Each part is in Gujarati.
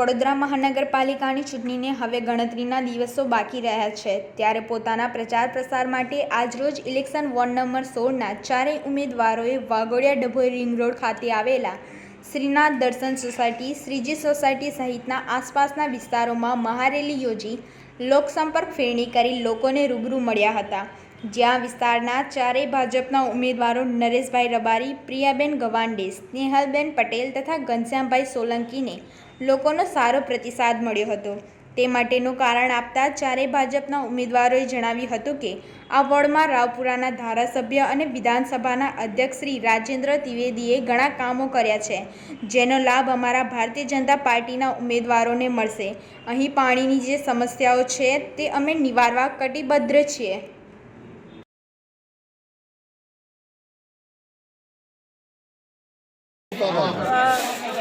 વડોદરા મહાનગરપાલિકાની ચૂંટણીને હવે ગણતરીના દિવસો બાકી રહ્યા છે, ત્યારે પોતાના પ્રચાર પ્રસાર માટે આજરોજ ઇલેક્શન વોર્ડ નંબર 16ના ચારેય ઉમેદવારોએ વાઘોડિયા ડભોઈ રિંગ રોડ ખાતે આવેલા શ્રીનાથ દર્શન સોસાયટી, શ્રીજી સોસાયટી સહિતના આસપાસના વિસ્તારોમાં મહારેલી યોજી લોકસંપર્ક ફેરણી કરી લોકોને રૂબરૂ મળ્યા હતા, જ્યાં વિસ્તારના ચારેય ભાજપના ઉમેદવારો નરેશભાઈ રબારી, પ્રિયાબેન ગવાંડે, સ્નેહલબેન પટેલ તથા ઘનશ્યામભાઈ સોલંકીને લોકોનો સારો પ્રતિસાદ મળ્યો હતો। તે માટેનું કારણ આપતા ચારેય ભાજપના ઉમેદવારોએ જણાવ્યું હતું કે આ વોર્ડમાં રાવપુરાના ધારાસભ્ય અને વિધાનસભાના અધ્યક્ષ શ્રી રાજેન્દ્ર ત્રિવેદીએ ઘણા કામો કર્યા છે, જેનો લાભ અમારા ભારતીય જનતા પાર્ટીના ઉમેદવારોને મળશે। અહીં પાણીની જે સમસ્યાઓ છે તે અમે નિવારવા કટિબદ્ધ છીએ।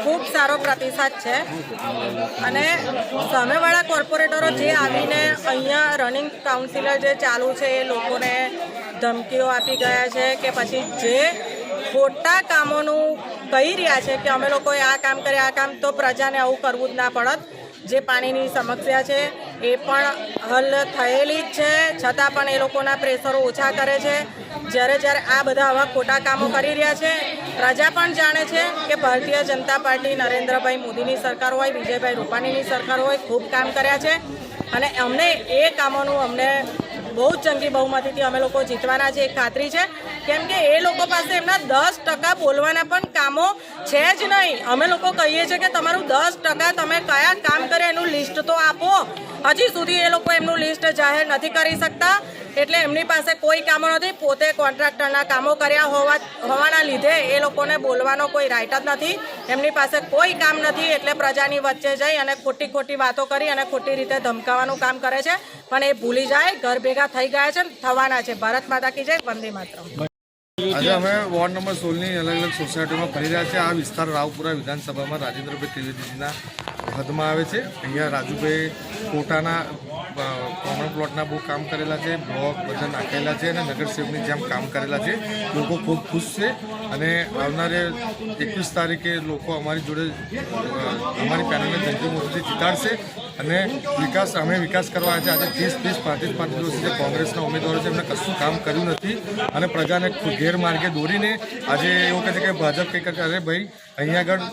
खूब सारो प्रतिसाद है अने सामेवाळा कोर्पोरेटरो जे आवीने अहींया रनिंग काउंसिलर जे चालू है ए लोकोने धमकीओ आपी गया है कि पछी जे खोटा कामोनुं कही रह्या छे कि अमे लोकोए आ काम करे आ काम, तो प्रजाने आवुं करवुं ज ना पड़त। जे पाणीनी समस्या है ए पण हल थयेली ज छे, छतां पण ए लोकोना प्रेशरो ओछा करे छे। જ્યારે જ્યારે આ બધા આવા ખોટા કામો કરી રહ્યા છે, પ્રજા પણ જાણે છે કે ભારતીય જનતા પાર્ટી નરેન્દ્રભાઈ મોદીની સરકાર હોય, વિજયભાઈ રૂપાણીની સરકાર હોય, ખૂબ કામ કર્યા છે અને અમને એ કામોનું અમને બહુ જ જંગી બહુમતીથી અમે લોકો જીતવાના છે એ ખાતરી છે, કેમ કે એ લોકો પાસે એમના 10% બોલવાના પણ કામો છે જ નહીં। અમે લોકો કહીએ છીએ કે તમારું 10% તમે કયા કામ કરે એનું લિસ્ટ તો આપો। હજી સુધી એ લોકો એમનું લિસ્ટ જાહેર નથી કરી શકતા, એટલે એમની પાસે કોઈ કામો નથી। પોતે કોન્ટ્રાક્ટરના કામો કર્યા હોવાના લીધે એ લોકોને બોલવાનો કોઈ રાઇટ જ નથી, એમની પાસે કોઈ કામ નથી, એટલે પ્રજાની વચ્ચે જઈ અને ખોટી ખોટી વાતો કરી અને ખોટી રીતે ધમકાવવાનું કામ કરે છે, પણ એ ભૂલી જાય, ઘર ભેગા થઈ ગયા છે, થવાના છે। ભારત માતા કી જય, વંદે માતરમ। आज अमे वॉर्ड नंबर 16 अलग अलग सोसायटी में फरी रहा है। आ विस्तार रावपुरा विधानसभा में राजेंद्रभाई त्रिवेदीना हद में आवे छे। अहींया राजूभाई कोटाना कॉमन प्लॉटना बहु काम करेला है, ब्लॉक बधा नाखेला है, नगरसेवकनी जेम काम करेला है। लोग खूब खुश है और आवनारे 21 तारीखे लोग अमारी जोड़े अमारी पेनलने जंगी मोदी जीताड़शे અને વિકાસ અમે વિકાસ કરવા છે। આજે 30-35 દિવસથી કોંગ્રેસના ઉમેદવારો છે એમને કશું કામ કર્યું નથી અને પ્રજાને ગેરમાર્ગે દોરીને આજે એવું કહે છે કે ભાજપ કંઈક કરે। અરે ભાઈ, અહીંયા આગળ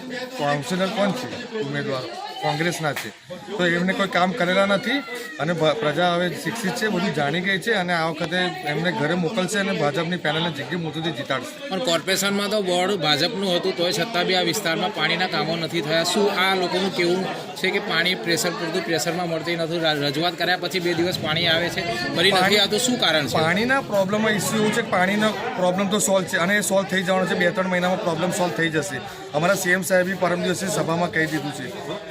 કાઉન્સિલર કોણ છે? ઉમેદવાર કોંગ્રેસના છે, તો એમને કોઈ કામ કરેલા નથી અને પ્રજા હવે શિક્ષિત છે, બધું જાણી ગઈ છે અને આ વખતે એમને ઘરે મોકલશે અને ભાજપની પેનલને જગ્યા મોટુંથી જીતાડશે। પણ કોર્પોરેશનમાં તો બોર્ડ ભાજપનું હતું, તોય છતાં બી આ વિસ્તારમાં પાણીના કામો નથી થયા। શું આ લોકોનું કેવું છે કે પાણી પ્રેશર પૂરતું પ્રેશરમાં મળતી નથી? રજૂઆત કર્યા પછી 2 દિવસ પાણી આવે છે, ફરી નથી આવતું, શું કારણ છે? પાણીના પ્રોબ્લેમમાં ઇસ્યુ એવું છે કે પાણીનો પ્રોબ્લેમ તો સોલ્વ છે અને એ સોલ્વ થઈ જવાનો છે। 2-3 મહિનામાં પ્રોબ્લેમ સોલ્વ થઈ જશે। અમારા સીએમ સાહેબે પરમ દિવસે સભામાં કહી દીધું છે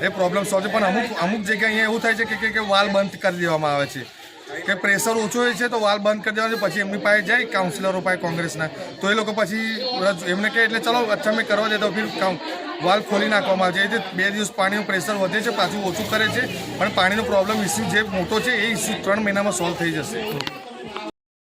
એ પ્રોબ્લેમ સોલ્વ છે। પણ અમુક જગ્યાએ અહીંયા એવું થાય છે કે વાલ બંધ કરી દેવામાં આવે છે કે પ્રેશર ઓછું હોય છે તો વાલ બંધ કરી દેવાનું છે। પછી એમની પાસે જાય કાઉન્સિલરો પાસે કોંગ્રેસના, તો એ લોકો પછી એમને કહે એટલે ચલો અચ્છા મેં કરવા દેતા ફિર વાલ ખોલી નાખવામાં આવે છે। એ 2 દિવસ પાણીનું પ્રેશર વધે છે, પાછું ઓછું કરે છે, પણ પાણીનો પ્રોબ્લેમ ઇસ્યુ જે મોટો છે એ ઇસ્યુ 3 મહિનામાં સોલ્વ થઈ જશે।